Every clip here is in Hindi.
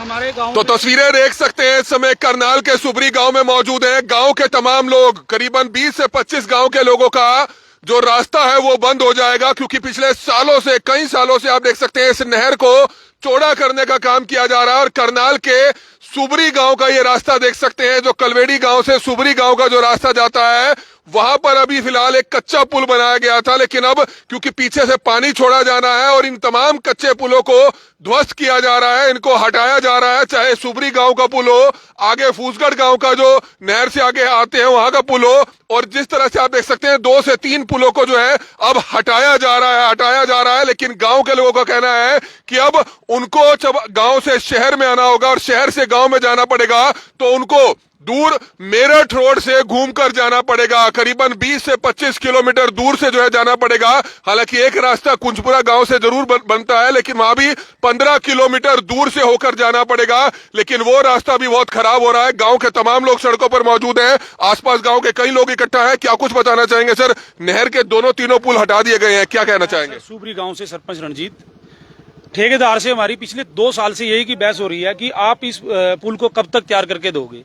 हमारे गांव तो तस्वीरें देख सकते हैं, इस समय करनाल के सुबरी गांव में मौजूद है। गांव के तमाम लोग, करीबन 20 से 25 गांव के लोगों का जो रास्ता है वो बंद हो जाएगा, क्योंकि पिछले सालों से, कई सालों से आप देख सकते हैं इस नहर को चौड़ा करने का काम किया जा रहा है। और करनाल के सुबरी गांव का ये रास्ता देख सकते हैं, जो कलवेड़ी गांव से सुबरी गांव का जो रास्ता जाता है, वहां पर अभी फिलहाल एक कच्चा पुल बनाया गया था, लेकिन अब क्योंकि पीछे से पानी छोड़ा जाना है और इन तमाम कच्चे पुलों को ध्वस्त किया जा रहा है, इनको हटाया जा रहा है। चाहे सुबरी गांव का पुल हो, आगे फूसगढ़ गांव का जो नहर से आगे आते हैं वहां का पुल हो, और जिस तरह से आप देख सकते हैं 2 से 3 पुलों को जो है अब हटाया जा रहा है। लेकिन गांव के लोगों का कहना है कि अब उनको जब गांव से शहर में आना होगा और शहर से गांव में जाना पड़ेगा, तो उनको दूर मेरठ रोड से घूमकर जाना पड़ेगा। करीबन 20 से 25 किलोमीटर दूर से जो है जाना पड़ेगा। हालांकि एक रास्ता कुंजपुरा गांव से जरूर बनता है, लेकिन वहां भी 15 किलोमीटर दूर से होकर जाना पड़ेगा। लेकिन वो रास्ता भी बहुत खराब हो रहा है। गांव के तमाम लोग सड़कों पर मौजूद हैं, आसपास गांव के कई लोग इकट्ठा हैं। क्या कुछ बताना चाहेंगे सर? नहर के दोनों तीनों पुल हटा दिए गए हैं, क्या कहना चाहेंगे? सुबरी गांव से सरपंच रणजीत, ठेकेदार से हमारी पिछले 2 साल से यही की बहस हो रही है कि आप इस पुल को कब तक तैयार करके दोगे।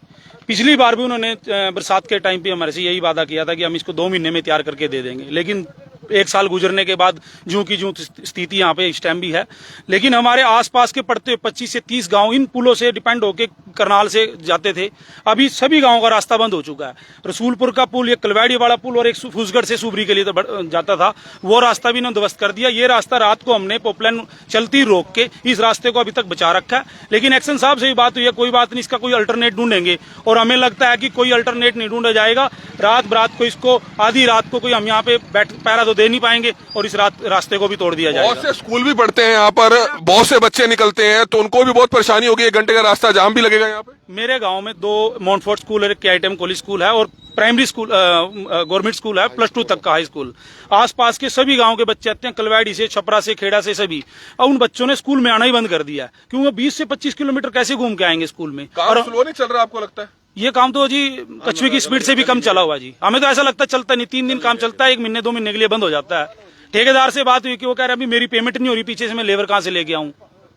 पिछली बार भी उन्होंने बरसात के टाइम पे हमारे से यही वादा किया था कि हम इसको 2 महीने में तैयार करके दे देंगे, लेकिन 1 साल गुजरने के बाद जूं की जूं स्थिति यहाँ पे इस टाइम भी है। लेकिन हमारे आसपास के पड़ते हुए 25 से 30 गांव इन पुलों से डिपेंड होके करनाल से जाते थे। अभी सभी गांवों का रास्ता बंद हो चुका है। रसूलपुर का पुल, एक कलवाड़ी वाला पुल और एक फूसगढ़ से सुबरी के लिए तो जाता था, वो रास्ता भी इन्होंने ध्वस्त कर दिया। ये रास्ता रात को हमने पॉपलाइन चलती रोक के इस रास्ते को अभी तक बचा रखा है। लेकिन एक्शन साहब से भी बात हुई है, कोई बात नहीं, इसका कोई अल्टरनेट ढूंढेंगे। और हमें लगता है कि कोई अल्टरनेट नहीं ढूंढा जाएगा। रात बरात को इसको, आधी रात को कोई हम यहाँ पे पैरा तो दे नहीं पाएंगे और इस रास्ते को भी तोड़ दिया जाएगा। बहुत से स्कूल भी पढ़ते हैं यहाँ पर, बहुत से बच्चे निकलते हैं, तो उनको भी बहुत परेशानी होगी। 1 घंटे का रास्ता जाम भी लगेगा यहाँ पे। मेरे गांव में 2 माउंटफोर्ट स्कूल है, KITM कॉलेज स्कूल है और प्राइमरी स्कूल गवर्नमेंट स्कूल है, +2 तक का हाई स्कूल। आसपास के सभी गांव के बच्चे आते हैं, कलवाड़ी से, छपरा से, खेड़ा से, सभी। और उन बच्चों ने स्कूल में आना ही बंद कर दिया है, क्योंकि 20 से 25 किलोमीटर कैसे घूम के आएंगे स्कूल में। और स्लो नहीं चल रहा आपको लगता है? ये काम तो जी कछुए की स्पीड से भी कम चला हुआ जी। हमें तो ऐसा लगता है चलता नहीं, 3 दिन काम चलता है, 1 महीने 2 महीने के लिए बंद हो जाता है। ठेकेदार से बात हुई कि वो कह रहे हैं अभी मेरी पेमेंट नहीं हो रही, पीछे से मैं लेबर कहां से लेके आऊं।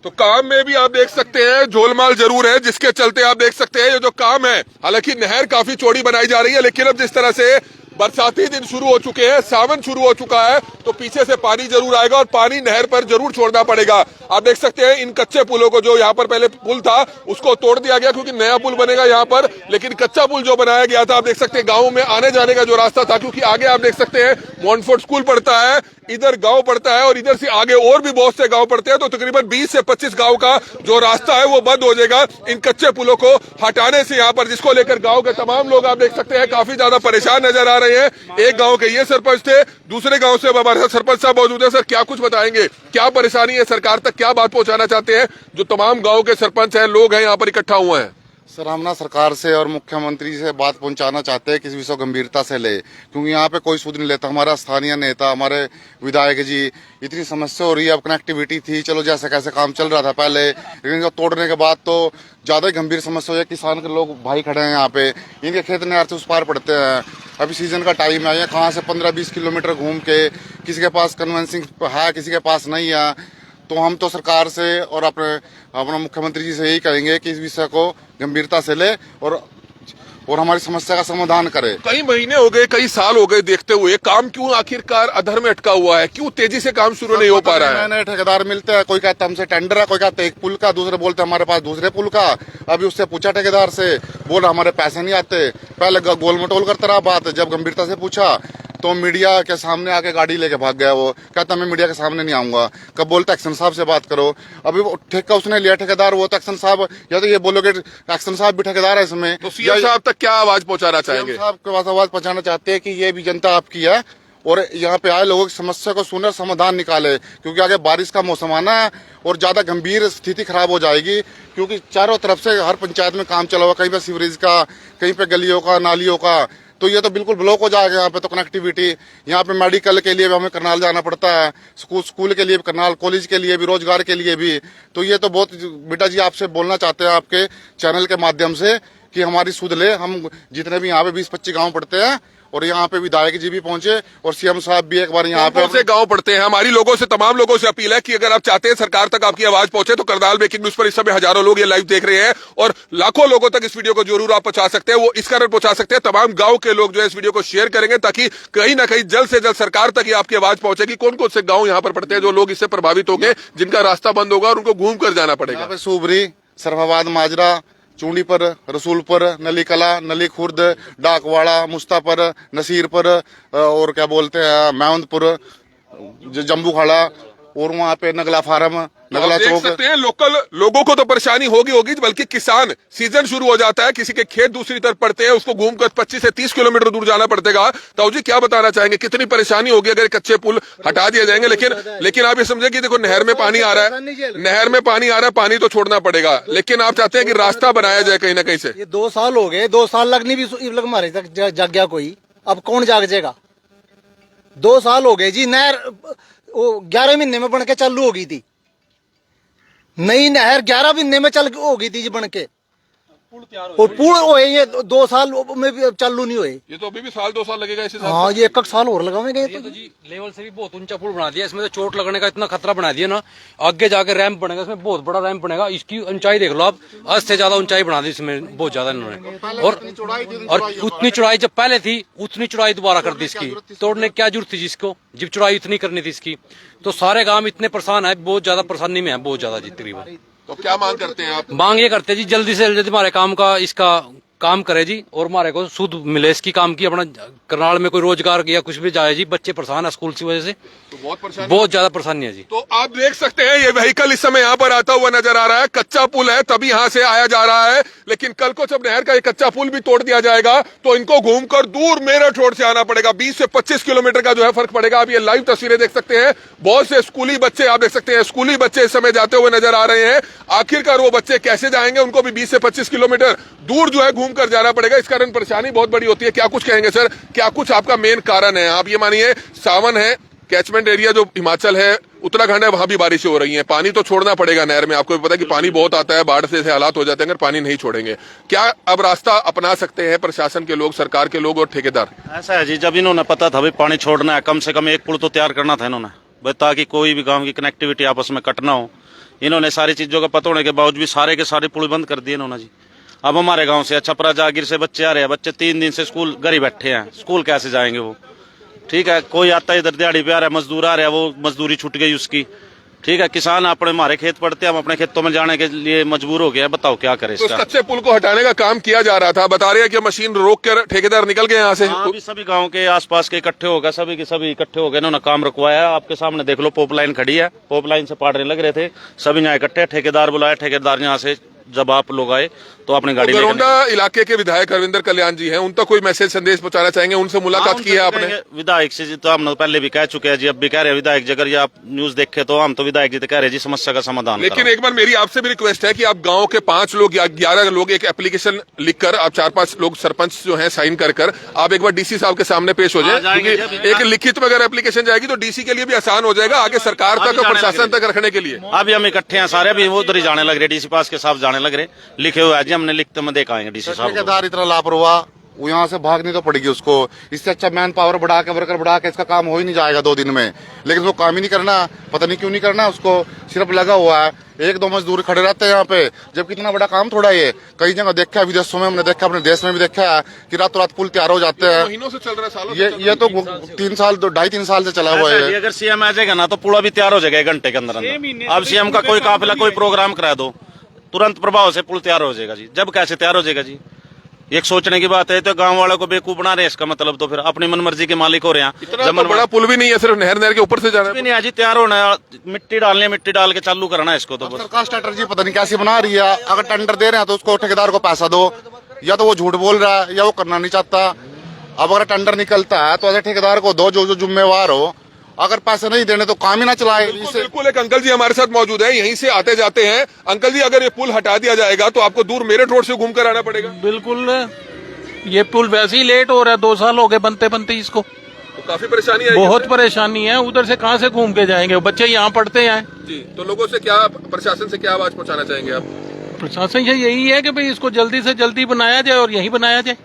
तो काम में भी आप देख सकते हैं झोलमाल जरूर है, जिसके चलते आप देख सकते हैं ये जो काम है, हालांकि नहर काफी चौड़ी बनाई जा रही है, लेकिन अब जिस तरह से बरसाती दिन शुरू हो चुके हैं, सावन शुरू हो चुका है, तो पीछे से पानी जरूर आएगा और पानी नहर पर जरूर छोड़ना पड़ेगा। आप देख सकते हैं इन कच्चे पुलों को, जो यहाँ पर पहले पुल था उसको तोड़ दिया गया क्योंकि नया पुल बनेगा यहाँ पर, लेकिन कच्चा पुल जो बनाया गया था, आप देख सकते हैं गाँव में आने जाने का जो रास्ता था, क्योंकि आगे आप देख सकते हैं मॉन्टफोर्ट स्कूल पड़ता है, इधर गांव पड़ता है और इधर से आगे और भी बहुत से गांव पड़ते हैं, तो तकरीबन 20 से 25 गांव का जो रास्ता है वो बंद हो जाएगा इन कच्चे पुलों को हटाने से यहाँ पर, जिसको लेकर गांव के तमाम लोग आप देख सकते हैं काफी ज्यादा परेशान नजर आ रहे हैं। एक गांव के ये सरपंच थे, दूसरे गांव से हमारे साथ सरपंच साहब मौजूद है। सर, क्या कुछ बताएंगे, क्या परेशानी है, सरकार तक क्या बात पहुंचाना चाहते हैं? जो तमाम गाँव के सरपंच हैं, लोग हैं, यहाँ पर इकट्ठा हुए हैं। सर, हम ना सरकार से और मुख्यमंत्री से बात पहुंचाना चाहते हैं कि इस विषय गंभीरता से ले, क्योंकि यहाँ पे कोई सुध नहीं लेता। हमारा स्थानीय नेता, हमारे विधायक जी, इतनी समस्या हो रही है। अब कनेक्टिविटी थी, चलो जैसे कैसे काम चल रहा था पहले, लेकिन जब तोड़ने के बाद तो ज्यादा ही गंभीर समस्या हो जाए। किसान के लोग भाई खड़े हैं यहाँ पे, इनके खेत नहर से उस पार पड़ते हैं। अभी सीजन का टाइम है, यहाँ कहाँ से 15-20 किलोमीटर घूम के, किसी के पास कन्वेंसिंग है, किसी के पास नहीं है। तो हम तो सरकार से और अपना मुख्यमंत्री जी से यही कहेंगे कि इस विषय को गंभीरता से ले और हमारी समस्या का समाधान करे। कई महीने हो गए, कई साल हो गए देखते हुए, काम क्यों आखिरकार अधर में अटका हुआ है? क्यों तेजी से काम शुरू नहीं हो पा रहा है? नए नए ठेकेदार मिलते हैं, कोई कहता हमसे टेंडर है, कोई कहता है एक पुल का, दूसरे बोलते हमारे पास दूसरे पुल का। अभी उससे पूछा ठेकेदार से, बोल हमारे पैसे नहीं आते। पहले गोल मटोल करता रहा बात, जब गंभीरता से पूछा तो मीडिया के सामने आके गाड़ी लेके भाग गया। वो कहता मैं मीडिया के सामने नहीं आऊंगा। कब बोलता एक्शन साहब से बात करो। अभी वो ठेका उसने लिया ठेकेदार, वो तो एक्शन साहब, या तो ये बोलोगे एक्शन साहब भी ठेकेदार है इसमें। तो सीएम साहब तक क्या आवाज पहुंचाना चाहेंगे? साहब के पास आवाज पहुंचाना चाहते हैं कि ये भी जनता आपकी है और यहाँ पे आए लोगों की समस्या को सुने, समाधान निकाले, क्योंकि आगे बारिश का मौसम आना है और ज्यादा गंभीर स्थिति खराब हो जाएगी। क्योंकि चारों तरफ से हर पंचायत में काम चला हुआ, कहीं पे सीवरेज का, कहीं पे गलियों का, नालियों का, तो ये तो बिल्कुल ब्लॉक हो जाएगा। यहाँ पे तो कनेक्टिविटी, यहाँ पे मेडिकल के लिए भी हमें करनाल जाना पड़ता है, स्कूल के लिए भी करनाल, कॉलेज के लिए भी, रोजगार के लिए भी। तो ये तो बहुत, बेटा जी आपसे बोलना चाहते हैं आपके चैनल के माध्यम से कि हमारी सुध ले। हम जितने भी यहाँ पे 20-25 गाँव पड़ते हैं और यहाँ पे विधायक जी भी पहुंचे और सीएम साहब भी एक बार यहाँ पे कौन से गांव पड़ते हैं? हमारी लोगों से, तमाम लोगों से अपील है कि अगर आप चाहते हैं सरकार तक आपकी आवाज पहुंचे तो करनाल ब्रेकिंग न्यूज पर इस समय हजारों लोग ये लाइव देख रहे हैं और लाखों लोगों तक इस वीडियो को जरूर आप पहुंचा सकते हैं। वो इस कारण पहुंचा सकते हैं, तमाम गांव के लोग जो है इस वीडियो को शेयर करेंगे ताकि कहीं ना कहीं जल्द से जल्द सरकार तक ये आपकी आवाज पहुंचेगी। कौन कौन से गांव यहाँ पर पड़ते हैं जो लोग इससे प्रभावित होंगे, जिनका रास्ता बंद होगा और उनको घूम कर जाना पड़ेगा? यहाँ पे सूबरी, सरफाबाद, माजरा, चूंडीपर, रसूलपुर, नली कला, नली खुर्द, डाकवाड़ा, मुस्तापुर, नसीरपुर और क्या बोलते हैं मैवंतपुर, जम्बू खाड़ा और वहाँ पे नगला फार्म, नगला आप देख चौक। सकते हैं लोकल लोगों को तो परेशानी होगी बल्कि किसान, सीजन शुरू हो जाता है, किसी के खेत दूसरी तरफ पड़ते हैं, उसको घूमकर 25 से 30 किलोमीटर दूर जाना पड़ेगा। ताऊ जी क्या बताना चाहेंगे, कितनी परेशानी होगी अगर कच्चे पुल हटा दिए जाएंगे? लेकिन आप ये समझे कि देखो नहर में पानी आ रहा है, नहर में पानी आ रहा है, पानी तो छोड़ना पड़ेगा, लेकिन आप चाहते हैं कि रास्ता बनाया जाए कहीं ना कहीं से। ये 2 साल हो गए, 2 साल लगनी भी लग मारे तक जाग गया कोई, अब कौन जाग जाएगा? 2 साल हो गए जी। नहर वो 11 महीने में बन के चालू हो गई थी, नई नहर 11 महीने में चल हो गई थी जी बन के, और पुल हुए ये 2 साल में भी चालू नहीं हुए। ये तो अभी भी साल 2 साल लगेगा इस हिसाब हाँ, ये 1 साल और लगावेंगे ये तो जी लेवल से भी बहुत ऊंचा पुल बना दिया, इसमें तो चोट लगने का इतना खतरा बना दिया ना। आगे जाकर रैंप बनेगा, इसमें बहुत बड़ा रैंप बनेगा। इसकी ऊंचाई देख लो आप, 80 से ज्यादा ऊंचाई बना दी इसमें, बहुत ज्यादा इन्होंने। और उतनी चौड़ाई जब पहले थी उतनी चौड़ाई दोबारा कर दी इसकी, तोड़ने की क्या जरूरत थी जिसको, जब चौड़ाई इतनी करनी थी इसकी। तो सारे गांव इतने परेशान है, बहुत ज्यादा परेशानी में है, बहुत ज्यादा जी तकरीबन। तो क्या मांग करते हैं आप? मांग ये करते हैं जी जल्दी से जल्दी हमारे काम का इसका काम करे जी, और हमारे को सूद मिले इसकी काम की। अपना करनाल में कोई रोजगार या कुछ भी जाए जी, बच्चे परेशान है स्कूल की वजह से, तो बहुत ज्यादा परेशानी है जी। तो आप देख सकते हैं ये व्हीकल इस समय यहाँ पर आता हुआ नजर आ रहा है। कच्चा पुल है तभी यहाँ से आया जा रहा है, लेकिन कल को जब नहर का ये कच्चा पुल भी तोड़ दिया जाएगा तो इनको घूमकर दूर मेरठ रोड से आना पड़ेगा। 20 से 25 किलोमीटर का जो है फर्क पड़ेगा। आप ये लाइव तस्वीरें देख सकते हैं, बहुत से स्कूली बच्चे आप देख सकते हैं, स्कूली बच्चे इस समय जाते हुए नजर आ रहे हैं। आखिरकार वो बच्चे कैसे जाएंगे, उनको भी 20 से 25 किलोमीटर दूर जो है घूम कर जाना पड़ेगा। इस कारण परेशानी बहुत बड़ी होती है। क्या कुछ कहेंगे सर, क्या कुछ आपका मेन कारण है? आप ये मानिए सावन है, कैचमेंट एरिया जो हिमाचल है, उत्तराखंड है, वहां भी बारिशें हो रही हैं, पानी तो छोड़ना पड़ेगा नहर में। आपको भी पता है कि पानी बहुत आता है, बाढ़ से हालात हो जाते हैं अगर पानी नहीं छोड़ेंगे। क्या अब रास्ता अपना सकते हैं प्रशासन के लोग, सरकार के लोग और ठेकेदार? ऐसा है जी, जब इन्होंने पता था भाई पानी छोड़ना है, कम से कम एक पुल तो तैयार करना था इन्होंने, ताकि कोई भी गांव की कनेक्टिविटी आपस में कट ना हो। इन्होंने सारी चीजों का पता होने के बावजूद भी सारे के सारे पुल बंद कर दिए इन्होंने जी। अब हमारे गांव से छपरा जागीर से बच्चे आ रहे हैं, बच्चे 3 दिन से स्कूल घर ही बैठे हैं, स्कूल कैसे जाएंगे वो? ठीक है, कोई आता है इधर दिहाड़ी पे आ रहा है, मजदूर आ रहा है, वो मजदूरी छूट गई उसकी। ठीक है, किसान अपने हमारे खेत पड़ते हैं, हम अपने खेतों में जाने के लिए मजबूर हो गया। बताओ क्या करें तो इसका? कच्चे पुल को हटाने का काम किया जा रहा था, बता रहे हैं कि मशीन रोक कर ठेकेदार निकल गए यहाँ से। हाँ, अभी सभी गांव के आसपास के इकट्ठे हो गए, सभी के सभी इकट्ठे हो गए, इन्होंने काम रुकवाया। आपके सामने देख लो, पोप लाइन खड़ी है, पोप लाइन से पाड़ने लग रहे थे, सभी यहाँ इकट्ठे, ठेकेदार बुलाया, ठेकेदार यहाँ से जब आप लोग आए तो अपनी गाड़ी लेकर गरोंडा इलाके के विधायक रविंदर कल्याण जी हैं, उन तक कोई मैसेज संदेश पहुंचाना चाहेंगे? उनसे मुलाकात की है आपने? विधायक से जी तो हम पहले भी कह चुके हैं जी, अब भी कह रहे हैं विधायक जी, अगर ये आप न्यूज देखे तो हम तो विधायक जी तो कह रहे हैं जी समस्या का समाधान। लेकिन एक बार मेरी आपसे भी रिक्वेस्ट है कि आप गांव के 5 लोग या 11 लोग एक एप्लीकेशन लिखकर, आप 4-5 लोग सरपंच जो हैं साइन कर आप एक बार डीसी साहब के सामने पेश हो जाए, क्योंकि एक लिखित में अगर एप्लीकेशन जाएगी तो डीसी के लिए भी आसान हो जाएगा आगे सरकार तक और प्रशासन तक रखने के लिए। अभी हम इकट्ठे हैं सारे, अभी वो उधर ही जाने लग रहे, डीसी पास के साथ जाने लग रहे, लिखे हुए जी, हमने लिखते में देखा आएंगे डीसी साहब। ठेकेदार इतना लापरवाह, वो यहाँ से भागनी तो पड़ेगी उसको। इससे अच्छा मैन पावर बढ़ा के, वर्कर बढ़ा के इसका काम हो ही नहीं जाएगा 2 दिन में। लेकिन वो काम ही नहीं करना, पता नहीं क्यों नहीं करना, उसको सिर्फ लगा हुआ है। 1-2 मजदूर खड़े रहते हैं यहाँ पे, जबकि इतना बड़ा काम थोड़ा ये। कई जगह देखा है, विदेशों में हमने देखा, अपने देश में भी देखा है कि रातों रात पुल तैयार हो जाते हैं। महीनों से चल रहा है, सालों ये तो 3 साल, 2.5-3 साल से चला हुआ है। अगर सीएम आ जाएगा ना तो पुल भी तैयार हो जाएगा 1 घंटे के अंदर। अब सीएम का कोई काफिला, कोई प्रोग्राम करा दो, तुरंत प्रभाव से पुल तैयार हो जाएगा जी। जब कैसे तैयार हो जाएगा जी? एक सोचने की बात है, तो गांव वालों को बेवकूफ बना रहे हैं, इसका मतलब तो फिर अपनी मनमर्जी के मालिक हो रहे हैं। इतना तो बड़ा पुल भी नहीं है, सिर्फ नहर के ऊपर से जाना है। नहीं है जी, तैयार होना है, मिट्टी डालनी है, मिट्टी डाल के चालू करना है इसको तो बस। सरकार स्ट्रेटजी पता नहीं कैसी बना रही है। अगर टेंडर दे रहे हैं तो उसको ठेकेदार को पैसा दो, या तो वो झूठ बोल रहा है या वो करना नहीं चाहता। अब अगर टेंडर निकलता है तो ऐसे ठेकेदार को दो जो जिम्मेवार हो। अगर पैसे नहीं देने तो काम ही ना चलाए। बिल्कुल एक अंकल जी हमारे साथ मौजूद है, यहीं से आते जाते हैं। अंकल जी, अगर ये पुल हटा दिया जाएगा तो आपको दूर मेरठ रोड से घूम कर आना पड़ेगा। बिल्कुल, ये पुल वैसे ही लेट हो रहा है, 2 साल हो गए बनते बनते इसको। तो काफी परेशानी है, बहुत परेशानी है। उधर से कहाँ से घूम के जाएंगे, बच्चे यहाँ पढ़ते हैं जी। तो लोगों से क्या, प्रशासन से क्या आवाज पहुंचाना चाहेंगे आप? प्रशासन से यही है कि भाई इसको जल्दी से जल्दी बनाया जाए और यहीं बनाया जाए।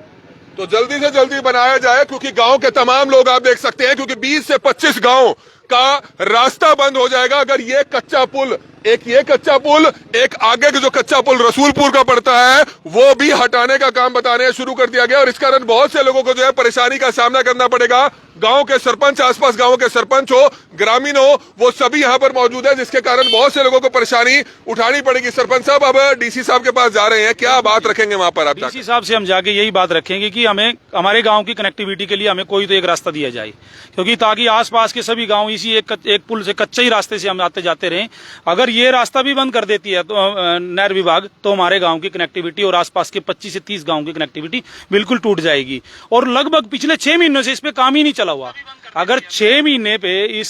तो जल्दी से जल्दी बनाया जाए, क्योंकि गांव के तमाम लोग आप देख सकते हैं, क्योंकि 20 से 25 गांव का रास्ता बंद हो जाएगा अगर ये कच्चा पुल, एक ये कच्चा पुल, एक आगे का जो कच्चा पुल रसूलपुर का पड़ता है, वो भी हटाने का काम बताने शुरू कर दिया गया। और इस कारण बहुत से लोगों को जो है परेशानी का सामना करना पड़ेगा। गांव के सरपंच, आसपास गांव के सरपंच हो, ग्रामीण हो, वो सभी यहां पर मौजूद है, जिसके कारण बहुत से लोगों को परेशानी उठानी पड़ेगी। सरपंच साहब अब डीसी साहब के पास जा रहे हैं, क्या बात रखेंगे वहां पर आप जाकर? डीसी साहब से हम जाके यही बात रखेंगे कि हमें हमारे गांव की कनेक्टिविटी के लिए हमें कोई तो एक रास्ता दिया जाए, क्योंकि ताकि आसपास के सभी गांव इसी एक पुल से, कच्चे ही रास्ते से हम आते जाते रहें। अगर ये रास्ता भी बंद कर देती है तो नहर विभाग, तो हमारे गांव की कनेक्टिविटी और आसपास के 25 से 30 गांव की कनेक्टिविटी बिल्कुल टूट जाएगी। और लगभग पिछले 6 महीनों से इस पे काम ही नहीं चला हुआ। अगर 6 महीने पे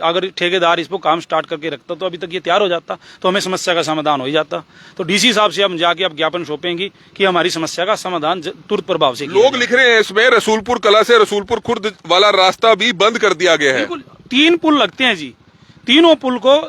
अगर ठेकेदार इसको काम स्टार्ट करके रखता तो अभी तक ये तैयार हो जाता, तो हमें समस्या का समाधान हो ही जाता। तो डीसी साहब से हम जाके अब ज्ञापन सौंपेंगे कि हमारी समस्या का समाधान तुरंत प्रभाव से किया लोग जाए। लिख रहे हैं इसमें रसूलपुर कला से रसूलपुर खुर्द वाला रास्ता भी बंद कर दिया गया है। बिल्कुल 3 पुल लगते हैं जी, तीनों पुल को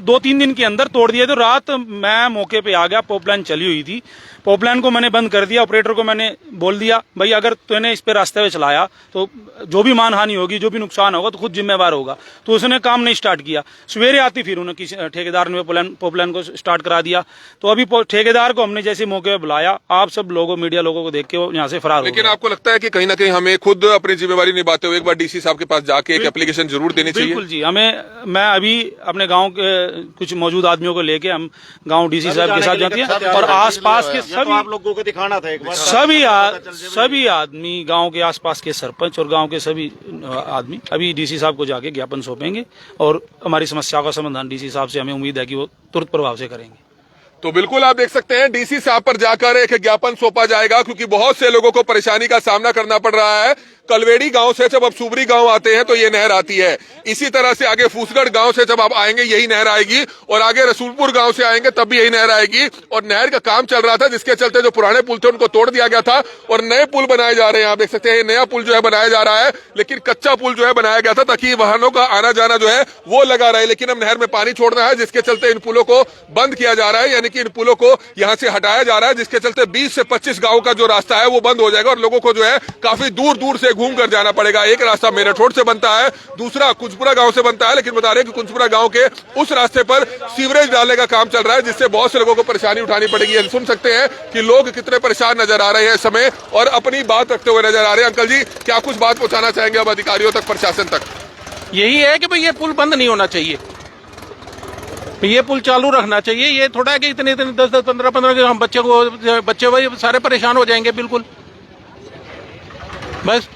2-3 दिन के अंदर तोड़ दिया। तो रात मैं मौके पे आ गया, पॉपलाइन चली हुई थी, पॉपलाइन को मैंने बंद कर दिया। ऑपरेटर को मैंने बोल दिया, भाई अगर तूने इस पे रास्ते पे चलाया तो जो भी मानहानि होगी, जो भी नुकसान होगा तो खुद जिम्मेवार होगा। तो उसने काम नहीं स्टार्ट किया। सवेरे आती फिर उन्हें किसी ठेकेदार ने पॉपलाइन को स्टार्ट करा दिया। तो अभी ठेकेदार को हमने जैसे मौके पे बुलाया, आप सब लोगों, मीडिया लोगों को देख के वो यहाँ से फरार हो लेकिन गया। आपको लगता है कि कहीं ना कहीं हमें खुद अपनी जिम्मेवारी निभाते हुए एक बार डीसी साहब के पास जाके एक एप्लीकेशन जरूर देनी चाहिए? बिल्कुल जी, मैं अभी अपने गांव के कुछ मौजूद आदमियों को लेके हम गांव डीसी साहब के साथ जाते हैं और आसपास के सभी आप लोगों को दिखाना था एक बार। सभी आदमी, गांव के आसपास के सरपंच और गांव के सभी आदमी अभी डीसी साहब को जाके ज्ञापन सौंपेंगे और हमारी समस्या का समाधान डीसी साहब से हमें उम्मीद है कि वो तुरंत प्रभाव से करेंगे। तो बिल्कुल आप देख सकते हैं डीसी साहब पर जाकर एक ज्ञापन सौंपा जाएगा, क्योंकि बहुत से लोगों को परेशानी का सामना करना पड़ रहा है। कलवेड़ी गांव से जब अब सुबरी गांव आते हैं तो ये नहर आती है, इसी तरह से आगे फूसगढ़ गांव से जब आप आएंगे यही नहर आएगी, और आगे रसूलपुर गांव से आएंगे तब भी यही नहर आएगी। और नहर का काम चल रहा था, जिसके चलते जो पुराने पुल थे उनको तोड़ दिया गया था और नए पुल बनाए जा रहे हैं। आप देख सकते हैं नया पुल जो है बनाया जा रहा है, लेकिन कच्चा पुल जो है बनाया गया था ताकि वाहनों का आना जाना जो है वो लगा रहे। लेकिन अब नहर में पानी छोड़ना है, जिसके चलते इन पुलों को बंद किया जा रहा है, यानी कि इन पुलों को यहां से हटाया जा रहा है, जिसके चलते 20 से 25 गांव का जो रास्ता है वो बंद हो जाएगा और लोगों को जो है काफी दूर दूर से घूम कर जाना पड़ेगा। एक रास्ता मेरठ रोड से बनता है, दूसरा कुंजपुरा गांव से बनता है, लेकिन बता रहे हैं कि कुंजपुरा गांव के उस रास्ते पर सीवरेज डालने का काम चल रहा है, जिससे बहुत से लोगों को परेशानी उठानी पड़ेगी। हम सुन सकते हैं कि लोग कितने परेशान नजर आ रहे हैं इस समय और अपनी बात रखते हुए नजर आ रहे हैं। अंकल जी, क्या कुछ बात पहुंचाना चाहेंगे अब अधिकारियों तक, प्रशासन तक? यही है कि भाई ये पुल बंद नहीं होना चाहिए, ये पुल चालू रखना चाहिए। ये थोड़ा है कि इतने 10-10, 15-15 के हम बच्चे वही सारे परेशान हो जाएंगे बिल्कुल बस।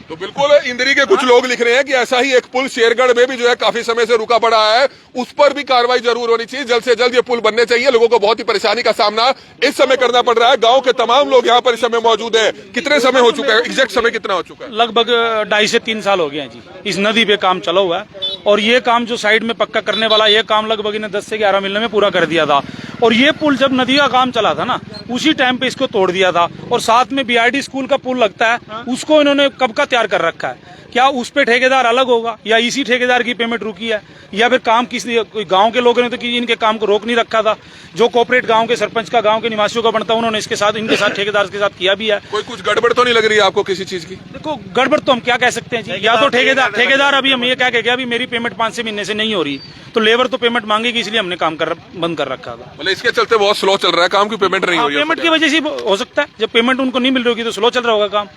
तो बिल्कुल इंदरी के कुछ लोग लिख रहे हैं कि ऐसा ही एक पुल शेरगढ़ में भी जो है काफी समय से रुका पड़ा है, उस पर भी कार्रवाई जरूर होनी चाहिए। जल्द से जल्द ये पुल बनने चाहिए। लोगों को बहुत ही परेशानी का सामना इस समय करना पड़ रहा है। गांव के तमाम लोग यहाँ पर इस समय मौजूद है। कितने समय हो चुका है, एग्जैक्ट समय कितना हो चुका है? लगभग 2.5 से 3 साल हो गए हैं जी, इस नदी पे काम चला हुआ है। और ये काम जो साइड में पक्का करने वाला, ये काम लगभग इन्हें 10 से 11 महीने में पूरा कर दिया था। और ये पुल जब नदी का काम चला था ना, उसी टाइम पे इसको तोड़ दिया था। और साथ में बीआरडी स्कूल का पुल लगता है, उसको इन्होंने कब का तैयार कर रखा है। क्या उस पे ठेकेदार अलग होगा या इसी ठेकेदार की पेमेंट रुकी है, या फिर काम किसी गांव के लोगों ने तो इनके काम को रोक नहीं रखा था। जो कॉर्पोरेट गांव के सरपंच का, गांव के निवासियों का बनता, उन्होंने इनके साथ ठेकेदार के साथ किया भी है। कोई कुछ गड़बड़ तो नहीं लग रही है आपको किसी चीज की? देखो, गड़बड़ तो हम क्या कह सकते हैं जी, या तो ठेकेदार अभी हम ये कह के गया अभी मेरी पेमेंट 5-6 महीने से नहीं हो रही, तो लेबर तो पेमेंट मांगेगी, इसलिए हमने काम बंद कर रखा था। मतलब इसके चलते बहुत स्लो चल रहा है काम, की पेमेंट नहीं हो रही है? पेमेंट की वजह से हो सकता है, जब पेमेंट उनको नहीं मिल रही होगी तो स्लो चल रहा होगा काम।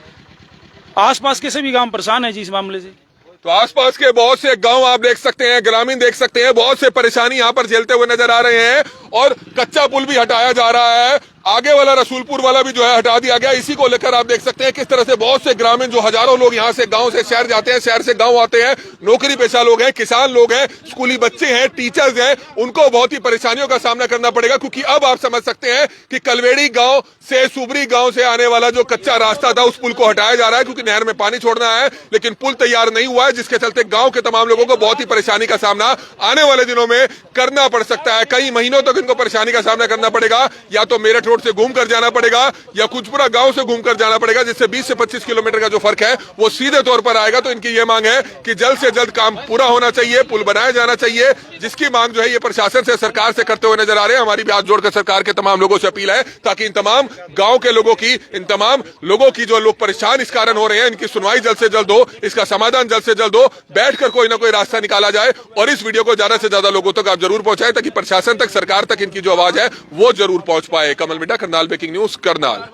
आसपास के सभी गांव परेशान है जी इस मामले से। तो आसपास के बहुत से गांव आप देख सकते हैं, ग्रामीण देख सकते हैं, बहुत से परेशानी यहाँ पर झेलते हुए नजर आ रहे हैं। और कच्चा पुल भी हटाया जा रहा है, आगे वाला रसूलपुर वाला भी जो है हटा दिया गया। इसी को लेकर आप देख सकते हैं किस तरह से बहुत से ग्रामीण, जो हजारों लोग यहाँ से गांव से शहर जाते हैं, शहर से गांव आते हैं, नौकरी पेशा लोग हैं, किसान लोग हैं, स्कूली बच्चे हैं, टीचर्स हैं, उनको बहुत ही परेशानियों का सामना करना पड़ेगा। क्योंकि अब आप समझ सकते हैं कि कलवेड़ी गांव से, सुबरी गांव से आने वाला जो कच्चा रास्ता था, उस पुल को हटाया जा रहा है, क्योंकि नहर में पानी छोड़ना है, लेकिन पुल तैयार नहीं हुआ है, जिसके चलते गांव के तमाम लोगों को बहुत ही परेशानी का सामना आने वाले दिनों में करना पड़ सकता है। कई महीनों तक अब इनको परेशानी का सामना करना पड़ेगा, या तो मेरठ रोड से घूम कर जाना पड़ेगा या कुचपुरा गांव से घूम कर जाना पड़ेगा, जिससे 20 से 25 किलोमीटर का जो फर्क है वो सीधे तौर पर आएगा। तो इनकी ये मांग है कि जल्द से जल्द काम पूरा होना चाहिए, पुल बनाया जाना चाहिए, जिसकी मांग जो है ये प्रशासन से, सरकार से करते हुए नजर आ रहे हैं। हमारी भी हाथ जोड़कर सरकार के तमाम लोगों से अपील है ताकि इन तमाम गांव के लोगों की, इन तमाम लोगों की जो लोग परेशान इस कारण हो रहे हैं, इनकी सुनवाई जल्द से जल्द हो, इसका समाधान जल्द से जल्द हो, बैठकर कोई ना कोई रास्ता निकाला जाए। और इस वीडियो को ज्यादा से ज्यादा लोगों तक आप जरूर पहुंचाएं ताकि प्रशासन तक, सरकार तक इनकी जो आवाज है वो जरूर पहुंच पाए। कमल मिड्डा, करनाल ब्रेकिंग न्यूज, करनाल।